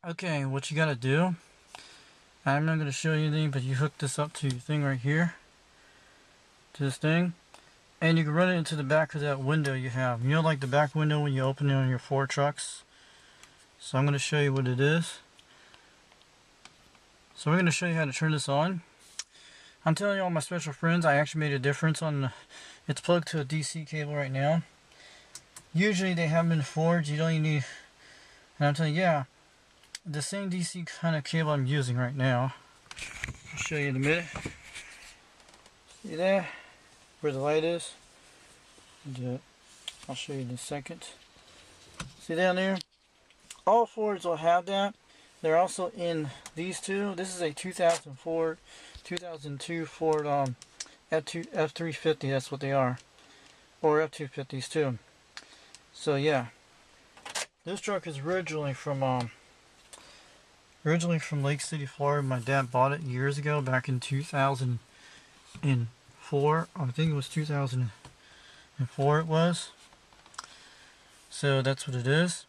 Okay, what you gotta do, I'm not gonna show you anything, but you hook this up to your thing right here, to this thing, and you can run it into the back of that window you have. You know, like the back window when you open it on your Ford trucks? So I'm gonna show you what it is. So we're gonna show you how to turn this on. I'm telling you, all my special friends, I actually made a difference on it's plugged to a DC cable right now. Usually they have them in Fords, you don't even need, and I'm telling you, yeah, the same DC kind of cable I'm using right now. I'll show you in a minute. See there? Where the light is? I'll show you in a second. See down there? All Fords will have that. They're also in these two. This is a 2002 Ford F250. That's what they are, or F250s too. So yeah, this truck is originally from Lake City, Florida. My dad bought it years ago, back in 2004. I think it was 2004. It was. So that's what it is.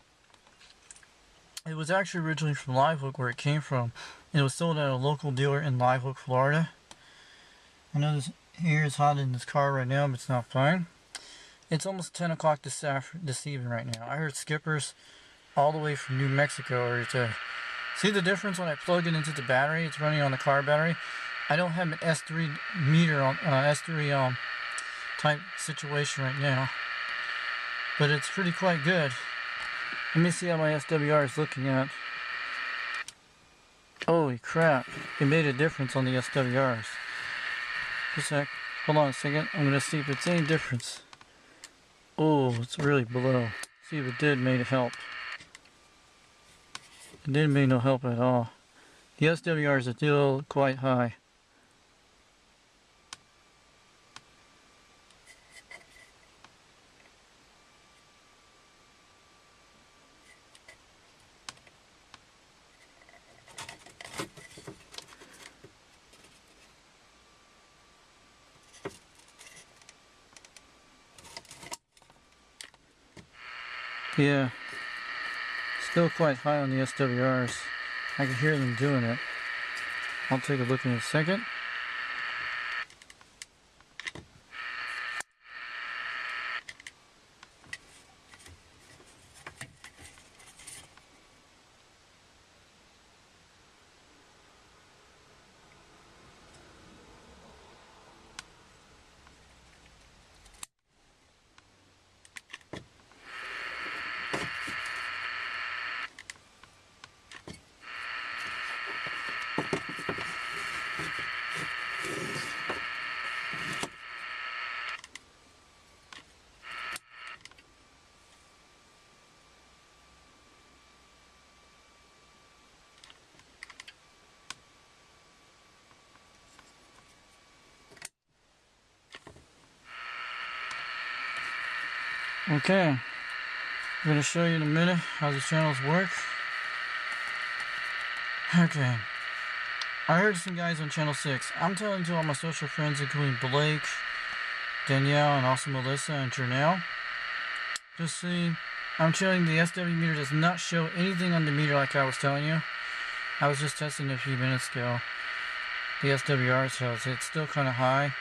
It was actually originally from Live Oak, where it came from. It was sold at a local dealer in Live Oak, Florida. I know this here is hot in this car right now, but it's not fine. It's almost 10 o'clock this evening right now. I heard skippers all the way from New Mexico already today. See the difference when I plug it into the battery? It's running on the car battery. I don't have an S3 meter on S3 type situation right now, but it's pretty quite good. Let me see how my SWR is looking at. Holy crap, it made a difference on the SWRs. Just a sec, hold on a second, I'm gonna see if it's any difference. Oh, it's really below. See if it did make it help. It didn't make no help at all. The SWRs are still quite high. Yeah, still quite high on the SWRs. I can hear them doing it. I'll take a look in a second. Okay, I'm going to show you in a minute how the channels work. Okay, I heard some guys on channel 6. I'm telling to all my social friends, including Blake, Danielle, and also Melissa and Janelle. Just see, I'm showing the SW meter does not show anything on the meter like I was telling you. I was just testing it a few minutes ago. The SWR shows it's still kind of high,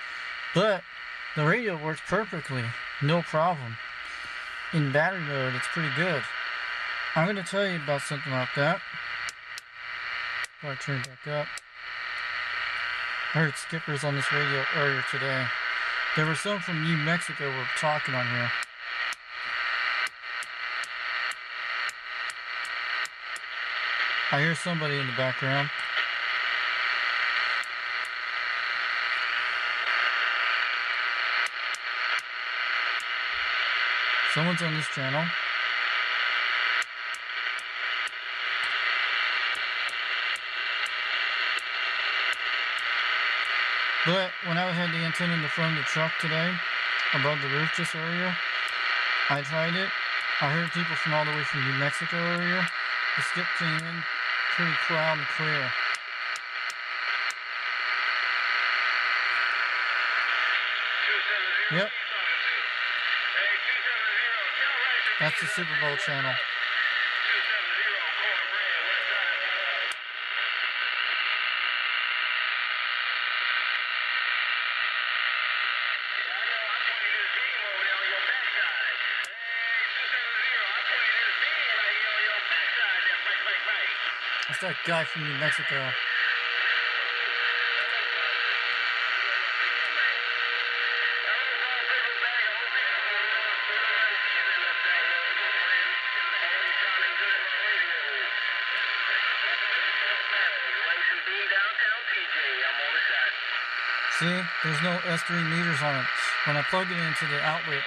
but the radio works perfectly, no problem. In battery mode, it's pretty good. I'm going to tell you about something like that. Before I turn it back up. I heard skippers on this radio earlier today. There were some from New Mexico were talking on here. I hear somebody in the background. Someone's on this channel. But when I had the antenna in the front of the truck today, above the roof just earlier, I tried it. I heard people from all the way from New Mexico earlier. The skip came in pretty loud and clear. Yep. That's the Super Bowl channel. It's that guy from New Mexico. See, there's no S3 meters on it. When I plug it into the outlet,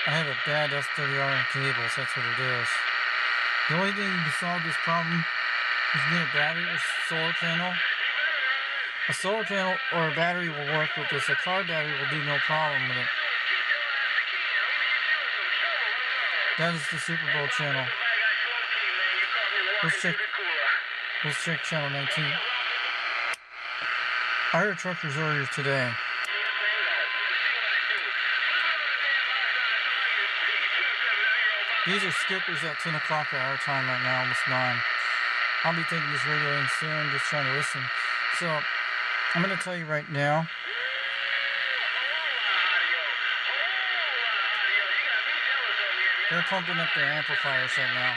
I have a bad SWR cables, that's what it is. The only thing to solve this problem is get a battery or solar panel. A solar panel or a battery will work with this. A car battery will do no problem with it. That is the Super Bowl channel. Let's check channel 19. I heard truckers earlier today. These are skippers at 10 o'clock our time right now, almost 9. I'll be taking this radio in soon, just trying to listen. So, I'm going to tell you right now. They're pumping up their amplifiers right now.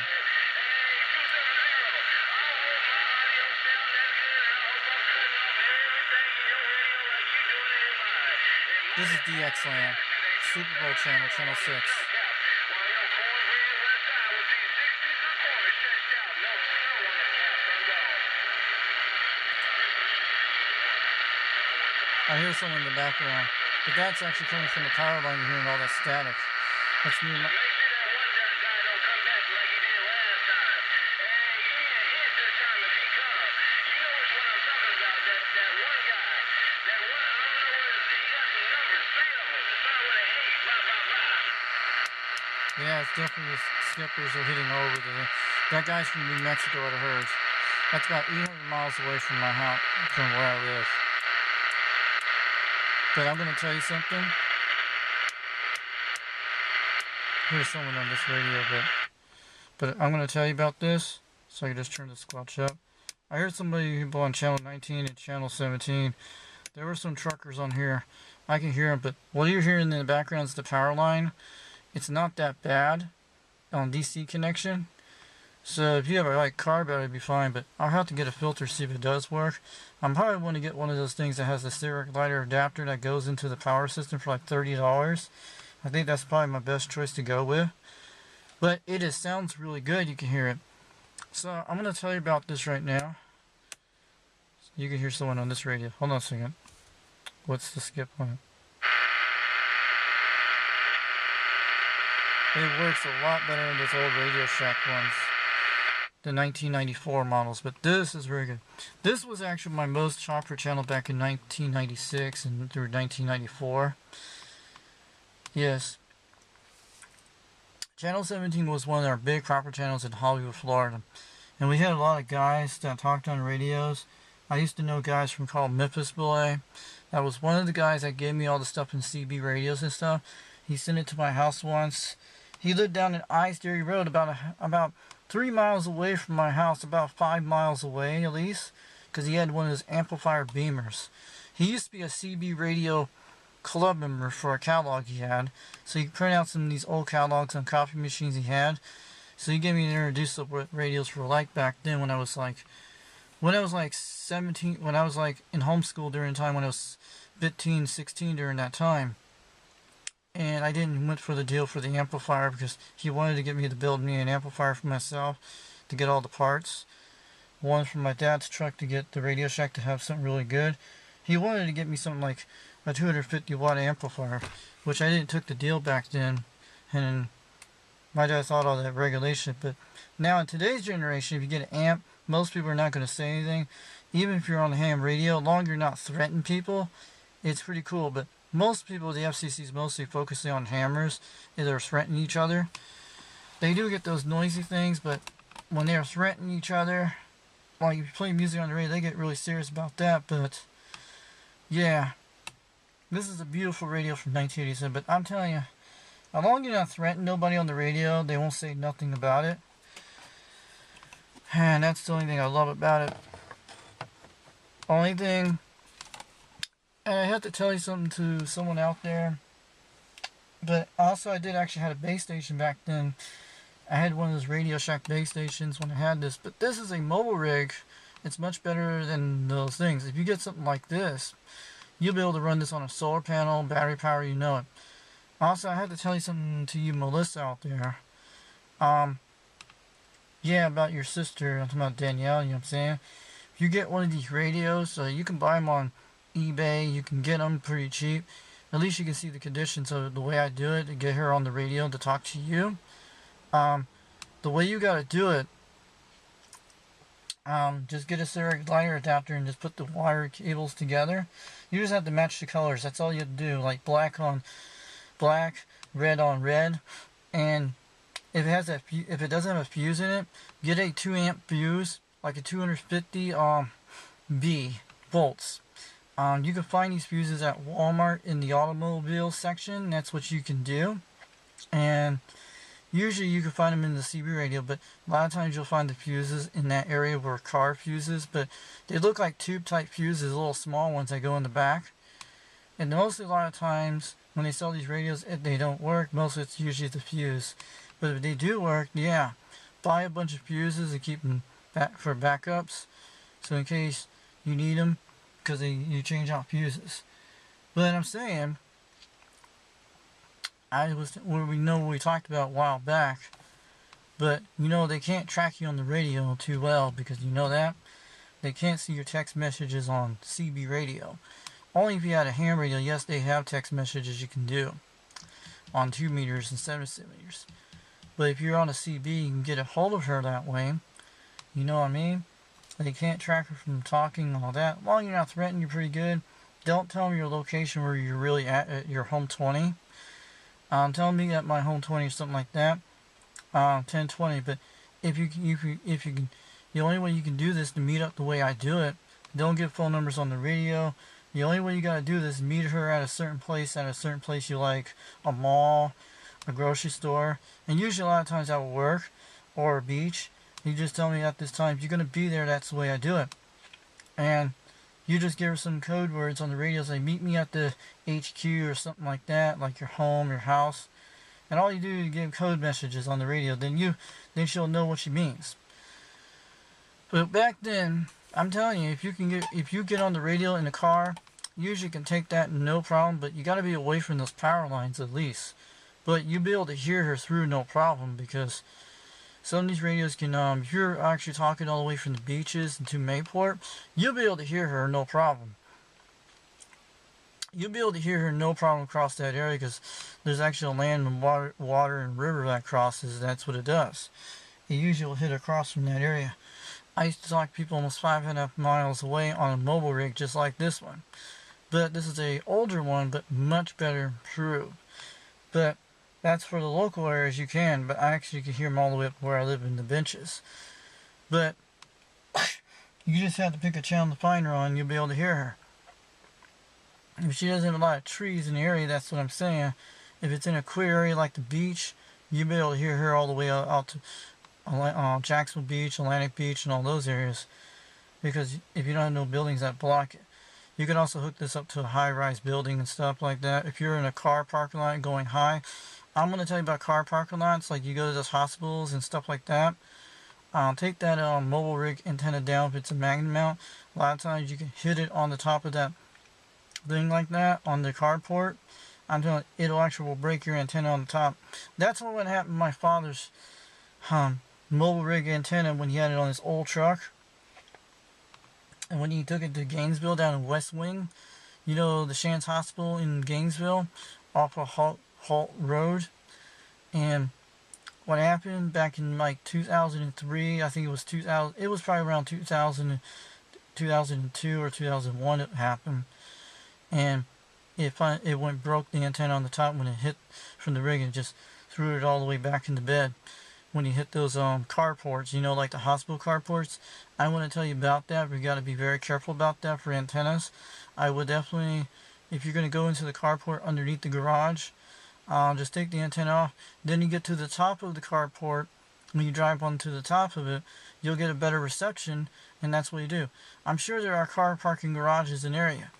This is DXland, Super Bowl channel, channel 6. I hear someone in the background, but that's actually coming from the power line. You're hearing all that static. That's near my... Yeah, it's definitely the skippers are hitting over there. That guy's from New Mexico, I heard. That's about 800 miles away from my house, from where I live. But I'm going to tell you something. Here's someone on this radio, but I'm going to tell you about this. So I can just turn the squelch up. I heard somebody on channel 19 and channel 17. There were some truckers on here. I can hear them, but what you're hearing in the background is the power line. It's not that bad on DC connection. So if you have a like car battery, it'd be fine, but I'll have to get a filter to see if it does work. I'm probably going to get one of those things that has a steric lighter adapter that goes into the power system for like $30. I think that's probably my best choice to go with. But it is, sounds really good, you can hear it. So I'm going to tell you about this right now. You can hear someone on this radio. Hold on a second. What's the skip on it? It works a lot better than those old Radio Shack ones. The 1994 models, but this is very good. This was actually my most chopper channel back in 1996 and through 1994. Yes. Channel 17 was one of our big proper channels in Hollywood, Florida. And we had a lot of guys that talked on radios. I used to know guys from called Memphis Belay. That was one of the guys that gave me all the stuff in CB radios and stuff. He sent it to my house once. He lived down in I-Sterry Road about 3 miles away from my house, about 5 miles away at least, because he had one of his amplifier beamers. He used to be a CB radio club member for a catalog he had, so he could print out some of these old catalogs on copy machines he had. So he gave me an introduce of what radios were like back then when I was like 17, when I was like in homeschool during the time when I was 15, 16 during that time. And I didn't went for the deal for the amplifier because he wanted to get me to build me an amplifier for myself to get all the parts. One for my dad's truck to get the Radio Shack to have something really good. He wanted to get me something like a 250 watt amplifier, which I didn't took the deal back then. And my dad thought all that regulation. But now in today's generation, if you get an amp, most people are not going to say anything. Even if you're on the ham radio, as long as you're not threatening people, it's pretty cool. But most people, the FCC is mostly focusing on hammers. They're threatening each other. They do get those noisy things, but when they're threatening each other, while you play music on the radio, they get really serious about that. But yeah, this is a beautiful radio from 1987. But I'm telling you, as long as you're not threatening nobody on the radio, they won't say nothing about it. And that's the only thing I love about it. Only thing, and I have to tell you something to someone out there. But also I did actually had a base station back then. I had one of those Radio Shack base stations when I had this, but this is a mobile rig. It's much better than those things. If you get something like this, you'll be able to run this on a solar panel, battery power, you know it. Also, I had to tell you something to you, Melissa, out there. Yeah, about your sister. I'm talking about Danielle, you know what I'm saying? If you get one of these radios, you can buy them on eBay. You can get them pretty cheap. At least you can see the conditions of the way I do it to get her on the radio to talk to you. The way you gotta do it, just get a serial glider adapter and just put the wire cables together. You just have to match the colors. That's all you have to do. Like black on black, red on red, and if it doesn't have a fuse in it, get a 2 amp fuse, like a 250 V volts. You can find these fuses at Walmart in the automobile section. That's what you can do, and usually you can find them in the CB radio, but a lot of times you'll find the fuses in that area where car fuses, but they look like tube type fuses, little small ones that go in the back. And mostly a lot of times when they sell these radios, they don't work. Mostly it's usually the fuse. But if they do work, yeah, buy a bunch of fuses and keep them back for backups. So in case you need them, because you change out fuses. But I'm saying, we know what we talked about a while back, but you know they can't track you on the radio too well, because you know that they can't see your text messages on CB radio. Only if you had a ham radio, yes, they have text messages you can do on 2 meters instead of 7 meters. But if you're on a CB, you can get a hold of her that way. You know what I mean? They can't track her from talking and all that. As long as you're not threatened, you're pretty good. Don't tell them your location where you're really at your home 20. Tell me at my home 20 or something like that. 1020. But if you can, the only way you can do this to meet up the way I do it. Don't get phone numbers on the radio. The only way you gotta do this is meet her at a certain place you like, a mall, a grocery store, and usually a lot of times that will work, or a beach. You just tell me at this time, if you're gonna be there, that's the way I do it. And you just give her some code words on the radio, say meet me at the HQ or something like that, like your home, your house. And all you do is give code messages on the radio, then she'll know what she means. But back then, I'm telling you, if you get on the radio in the car, usually you can take that no problem, but you got to be away from those power lines at least. But you'll be able to hear her through no problem, because some of these radios can, if you're actually talking all the way from the beaches to Mayport, you'll be able to hear her no problem. You'll be able to hear her no problem across that area, because there's actually a land and water and river that crosses. That's what it does. It usually will hit across from that area. I used to talk to people almost 5.5 miles away on a mobile rig just like this one. But this is a older one, but much better improved. But that's for the local areas you can, but I actually can hear them all the way up where I live in the benches. But you just have to pick a channel to find her on, you'll be able to hear her. If she doesn't have a lot of trees in the area, that's what I'm saying. If it's in a clear area like the beach, you'll be able to hear her all the way out to Jacksonville Beach, Atlantic Beach, and all those areas, because if you don't have no buildings that block it. You can also hook this up to a high-rise building and stuff like that. If you're in a car parking lot going high, I'm going to tell you about car parking lots, like you go to those hospitals and stuff like that. Take that mobile rig antenna down if it's a magnet mount. A lot of times you can hit it on the top of that thing like that, on the carport. I'm telling you, it'll actually will break your antenna on the top. That's what happened to my father's mobile rig antenna when he had it on his old truck, and when he took it to Gainesville down in West Wing, you know, the Shands Hospital in Gainesville off of Halt Road. And what happened back in like 2003, I think it was 2000, it was probably around 2002 or 2001 it happened, and it went broke the antenna on the top when it hit from the rig, and just threw it all the way back into bed. When you hit those carports, you know, like the hospital carports, I want to tell you about that. We got to be very careful about that for antennas. I would definitely, if you're going to go into the carport underneath the garage, just take the antenna off. Then you get to the top of the carport. When you drive onto the top of it, you'll get a better reception, and that's what you do. I'm sure there are car parking garages in the area.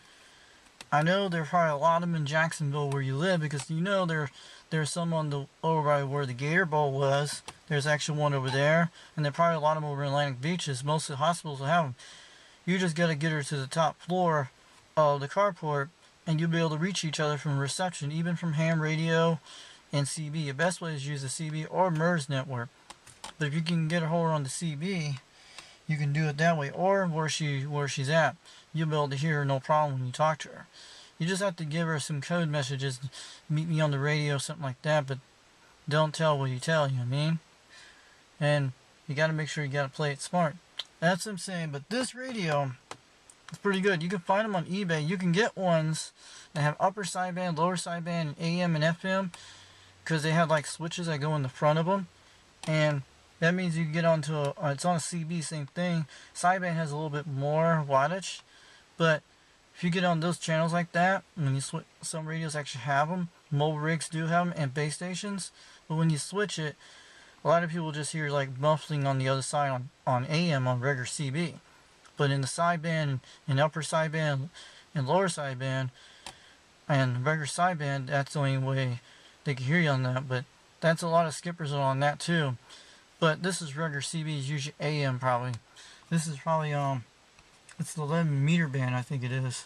I know there are probably a lot of them in Jacksonville where you live, because you know there's some on the over by where the Gator Bowl was. There's actually one over there, and there are probably a lot of them over in Atlantic Beaches. Most of the hospitals will have them. You just got to get her to the top floor of the carport, and you'll be able to reach each other from reception, even from ham radio and CB. The best way is use the CB or MERS network. But if you can get a hold on the CB, you can do it that way, or where she's at. You'll be able to hear her no problem when you talk to her. You just have to give her some code messages, meet me on the radio, something like that, but don't tell what you tell, you know what I mean? And you got to make sure you got to play it smart. That's what I'm saying. But this radio is pretty good. You can find them on eBay. You can get ones that have upper sideband, lower sideband, and AM and FM, because they have like switches that go in the front of them. And that means you can get onto it's on a CB, same thing. Sideband has a little bit more wattage, but if you get on those channels like that, when you switch, some radios actually have them. Mobile rigs do have them, and base stations. But when you switch it, a lot of people just hear like muffling on the other side on AM on regular CB. But in the sideband and upper sideband and lower sideband and regular sideband, that's the only way they can hear you on that. But that's a lot of skippers on that too. But this is regular CB, is usually AM probably. This is probably it's the 11 meter band, I think it is.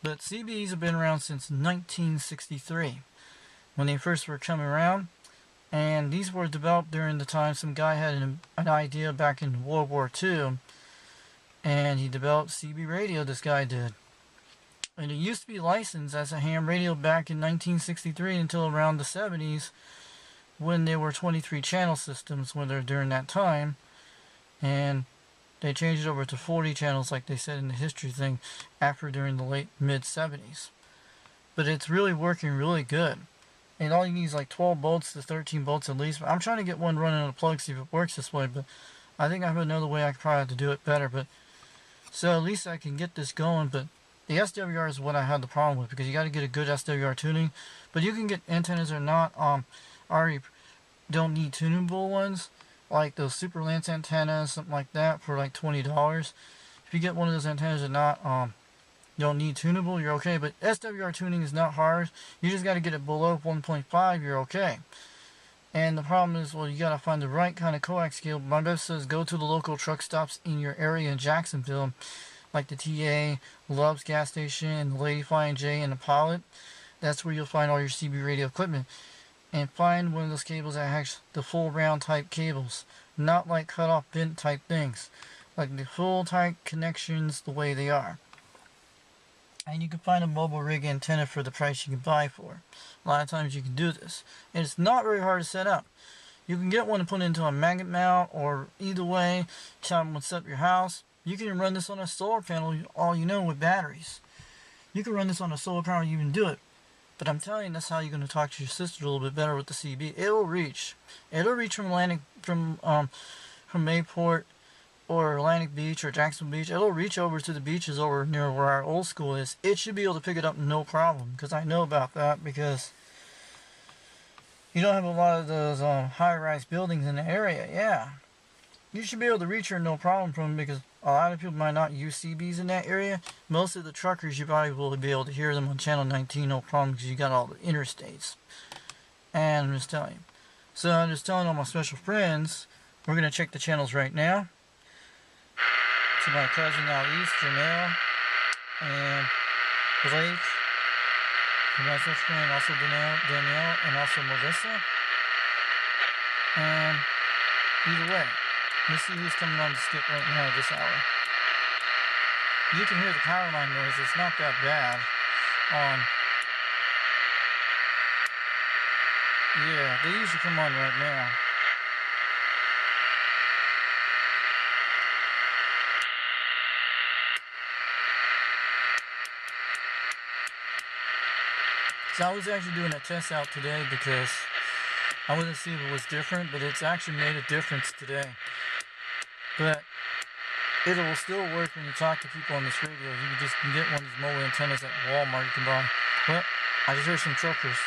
But CBs have been around since 1963 when they first were coming around. And these were developed during the time some guy had an idea back in World War II. And he developed CB radio, this guy did. And it used to be licensed as a ham radio back in 1963 until around the 70s, when there were 23 channel systems during that time. And they changed it over to 40 channels, like they said in the history thing, during the late mid-70s. But it's really working really good. And all you need is like 12 volts to 13 volts at least. I'm trying to get one running on a plug, see if it works this way, but I think I have another way I could probably have to do it better. But so at least I can get this going. But the SWR is what I had the problem with, because you got to get a good SWR tuning. But you can get antennas or not. Already don't need tunable ones, like those Super Lance antennas, something like that, for like $20. If you get one of those antennas or not, you don't need tunable, you're okay. But SWR tuning is not hard. You just got to get it below 1.5, you're okay. And the problem is, well, you got to find the right kind of coax cable. My best says go to the local truck stops in your area in Jacksonville, like the TA, Love's gas station, and the Lady Flying J, and the Pilot. That's where you'll find all your CB radio equipment. And find one of those cables that has the full round type cables, not like cut off bent type things, like the full type connections the way they are. And you can find a mobile rig antenna for the price you can buy for. A lot of times you can do this. And it's not very hard to set up. You can get one and put it into a magnet mount, or either way, someone set up your house. You can run this on a solar panel, all you know, with batteries. You can run this on a solar panel, you can do it. But I'm telling you, that's how you're going to talk to your sister a little bit better with the CB. It'll reach. It'll reach from Mayport or Atlantic Beach or Jacksonville Beach. It'll reach over to the beaches over near where our old school is. It should be able to pick it up no problem, because I know about that, because you don't have a lot of those high-rise buildings in the area. Yeah, you should be able to reach her no problem from, because a lot of people might not use CBs in that area. Most of the truckers, you probably will be able to hear them on channel 19 no problem, because you got all the interstates. And I'm just telling you. So I'm just telling all my special friends, we're going to check the channels right now. To my cousin out east, Janelle, and Blake, and my special friend, also Danielle, and also Melissa. And either way, let's see who's coming on the skip right now at this hour. You can hear the power line noise, it's not that bad. Yeah, they usually come on right now. So I was actually doing a test out today, because I wanted to see if it was different, but it's actually made a difference today. But it will still work when you talk to people on this radio. You can get one of these mobile antennas at Walmart you can buy. But I just heard some truckers.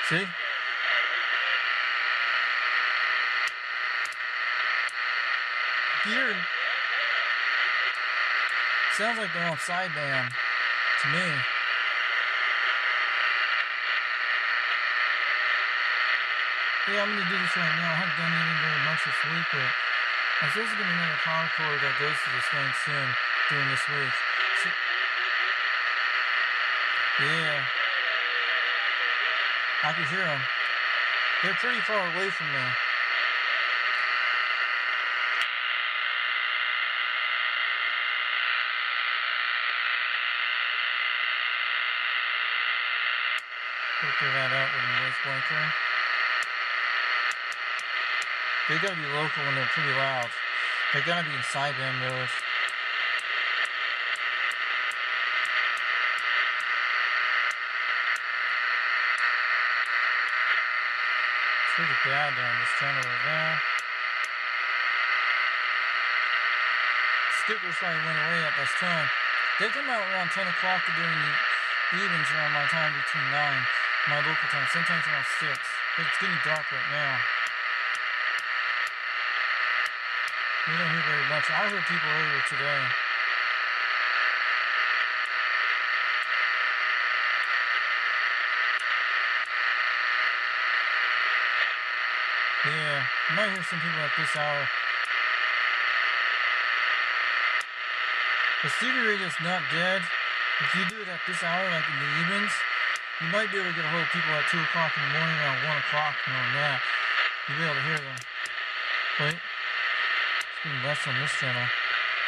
See? gear. Sounds like they're on sideband to me. Yeah, I'm gonna do this right now. I haven't done anything very much this week, but I'm supposed to get another power cord that goes to this thing soon during this week. So, yeah, I can hear them. They're pretty far away from me. Filter that out with a noise blanker. They gotta be local when they're pretty loud. They gotta be in sideband mode. It's pretty bad down this channel right now. Skippers probably went away at this time. They come out around 10 o'clock during the evenings around my time between 9, my local time, sometimes around 6. But it's getting dark right now. We don't hear very much. I heard people earlier today. Yeah, you might hear some people at this hour. The studio radio's not dead. If you do it at this hour, like in the evenings, you might be able to get a hold of people at 2 o'clock in the morning, around 1 o'clock, knowing that. You'll be able to hear them. Wait. It's being less on this channel.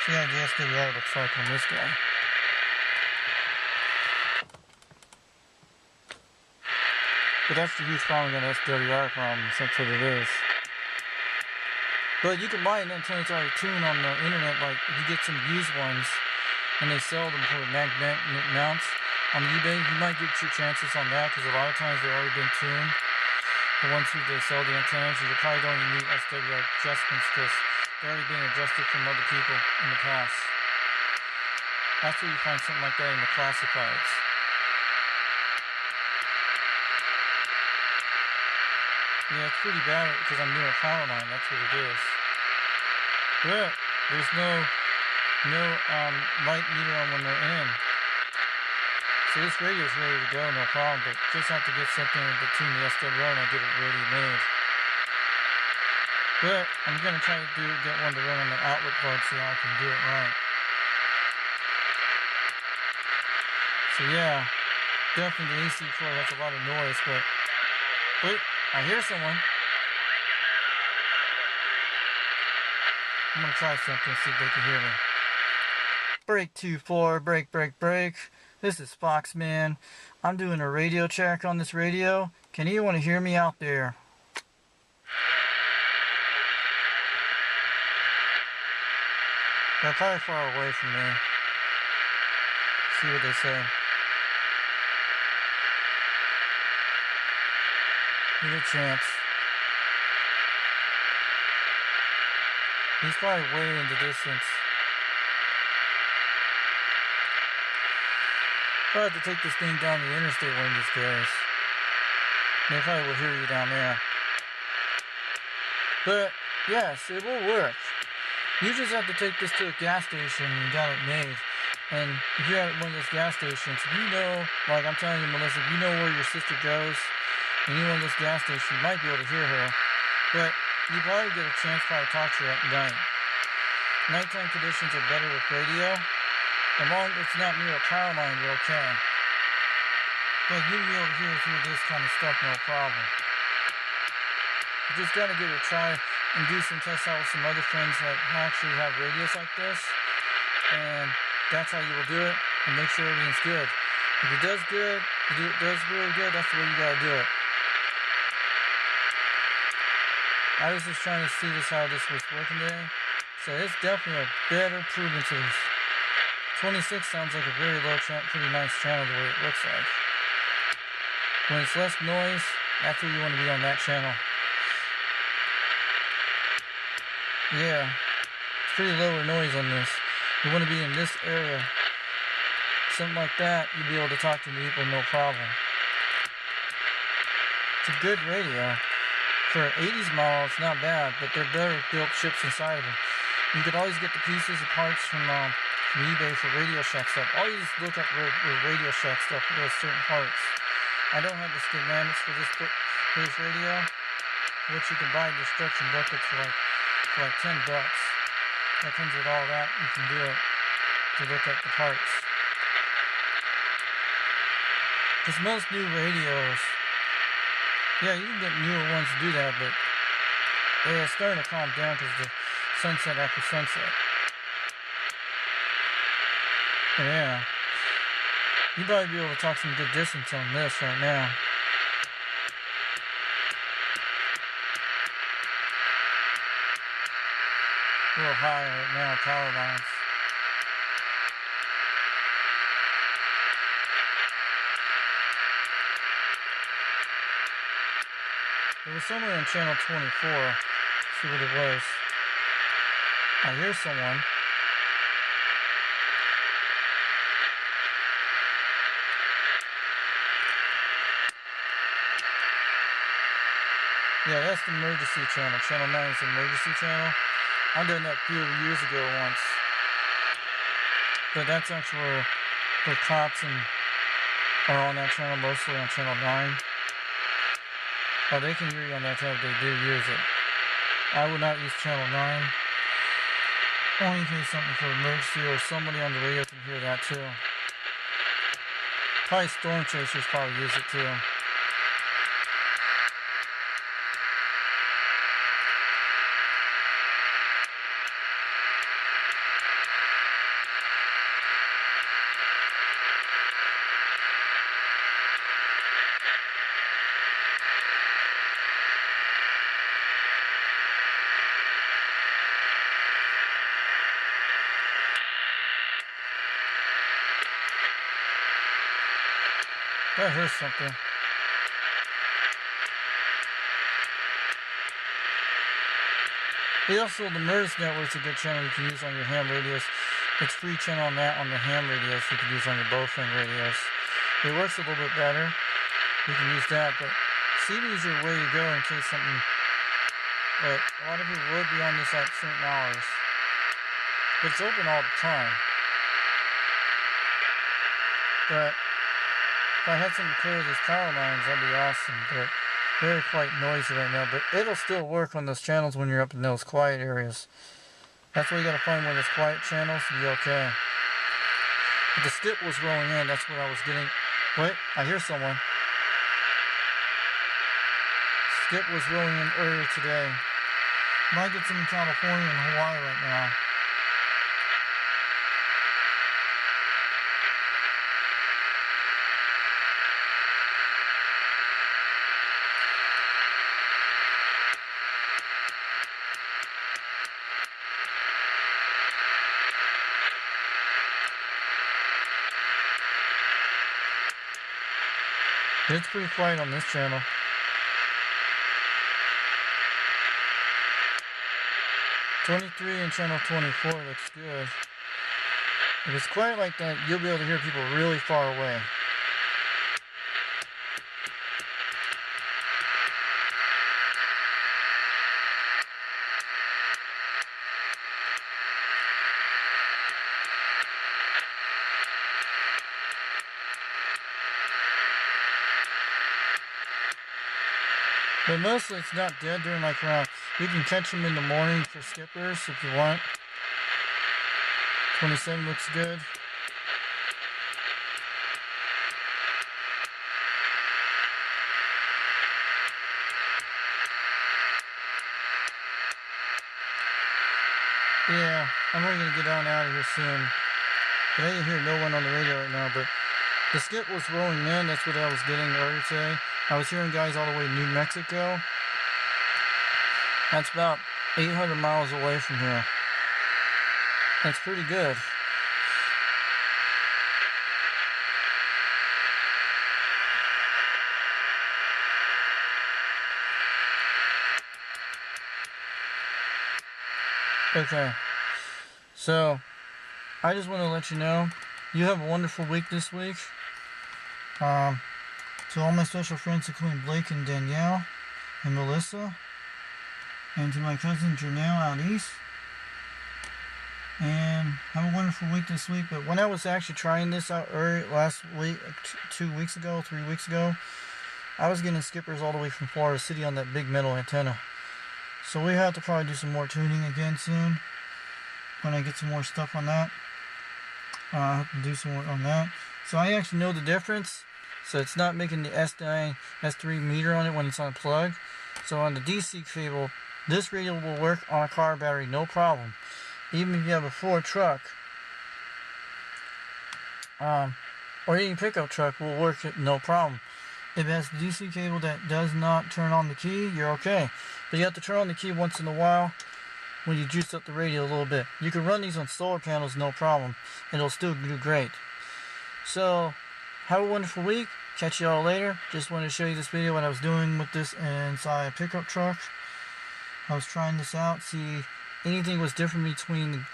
See how the SWR looks like on this guy. But that's the huge problem with an SWR problem. That's what it is. But you can buy an antenna that's already tuned on the internet. Like if you get some used ones and they sell them for magnet mounts on eBay, you might get your chances on that because a lot of times they've already been tuned. The ones who they sell the antennas, you probably don't even need SWR adjustments because they're already being adjusted from other people in the past. That's where you find something like that in the classifieds. Yeah, it's pretty bad because I'm near a power line. That's what it is. But there's no light meter on when they're in. So this radio's ready to go, no problem. But just have to get something to tune the SWR and I get it ready made. But I'm gonna try to get one to run on the outlet plug so I can do it right. So yeah, definitely the AC floor has a lot of noise, but wait. I hear someone. I'm gonna try something, see if they can hear me. Break 2-4, break. This is Foxman. I'm doing a radio check on this radio. Can anyone hear me out there? They're probably far away from me. See what they say. Give it a chance. He's probably way in the distance. I'll have to take this thing down the interstate one of these days. They probably will hear you down there. But, yes, it will work. You just have to take this to a gas station and got it made. And if you're at one of those gas stations, if you know, like I'm telling you, Melissa, if you know where your sister goes, and you're in this gas station, you might be able to hear her. But you probably get a chance to talk to her at night. Nighttime conditions are better with radio. As long as it's not near a power line, you're okay. But you'll be able to hear through this kind of stuff, no problem. You just gotta give it a try and do some tests out with some other friends that actually have radios like this. And that's how you will do it, and make sure everything's good. If it does good, if it does really good, that's the way you gotta do it. I was just trying to see how this was working today. So it's definitely a better improvement to this. 26 sounds like a very low, pretty nice channel the way it looks like. When it's less noise, that's where you want to be on that channel. Yeah, it's pretty lower noise on this. You want to be in this area. Something like that, you'll be able to talk to people no problem. It's a good radio. For an 80s model, it's not bad, but they're better built chips inside of them. You could always get the pieces or parts from eBay for Radio Shack stuff. Always look up Radio Shack stuff for those certain parts. I don't have the schematics for this radio, which you can buy destruction booklets for like $10. That comes with all that. You can do it to look at the parts. Because most new radios, yeah, you can get newer ones to do that, but they're starting to calm down because the sunset after sunset. Yeah. You'd probably be able to talk some good distance on this right now. A little high right now, power lines. It was somewhere in channel 24. Let's see what it was. I hear someone. Yeah, that's the emergency channel. Channel 9 is the emergency channel. I done that a few years ago once. But that's actually where cops are on that channel, mostly on channel 9. Oh, they can hear you on that channel if they do use it. I would not use channel 9. Only in case something for emergency or somebody on the radio can hear that too. Probably storm chasers probably use it too. I heard something. Also, the MERS network's a good channel you can use on your ham radios. It's free channel on that on the ham radios you can use on your Bowfang radios. It works a little bit better. You can use that, but CB is your way to go in case something. But a lot of people would be on this at certain hours. But it's open all the time. But if I had something to clear these power lines, that'd be awesome, but they're quite noisy right now. But it'll still work on those channels when you're up in those quiet areas. That's why you gotta find one of those quiet channels to be okay. But the skip was rolling in, that's what I was getting. Wait, I hear someone. Skip was rolling in earlier today. Might get some in California and Hawaii right now. It's pretty quiet on this channel. '23 and channel 24 looks good. If it's quiet like that, you'll be able to hear people really far away. But mostly it's not dead during like around. You can catch them in the morning for skippers if you want. 27 looks good. Yeah, I'm really gonna get on out of here soon. But I didn't hear no one on the radio right now, but the skip was rolling in, that's what I was getting earlier today. I was hearing guys all the way to New Mexico. That's about 800 miles away from here. That's pretty good. Okay, so I just want to let you know, you have a wonderful week this week. To all my special friends, including Blake and Danielle and Melissa, and to my cousin Janelle out east, and have a wonderful week this week. But when I was actually trying this out last week, 2 weeks ago, 3 weeks ago, I was getting skippers all the way from Florida City on that big metal antenna. So we have to probably do some more tuning again soon when I get some more stuff on that. I have to do some work on that. So I actually know the difference. So it's not making the S9, S3 meter on it when it's unplugged. So on the DC cable, this radio will work on a car battery, no problem. Even if you have a Ford truck, or any pickup truck will work it, no problem. If it has the DC cable that does not turn on the key, you're okay. But you have to turn on the key once in a while when you juice up the radio a little bit. You can run these on solar panels, no problem, and it'll still do great. So, have a wonderful week. Catch y'all later. Just wanted to show you this video, what I was doing with this inside a pickup truck. I was trying this out, see anything was different between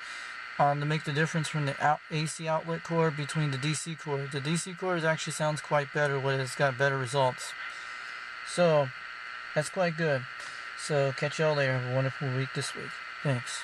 to make the difference from the AC outlet cord between the DC cord. The DC cord actually sounds quite better when it's got better results. So, that's quite good. So, catch y'all later. Have a wonderful week this week. Thanks.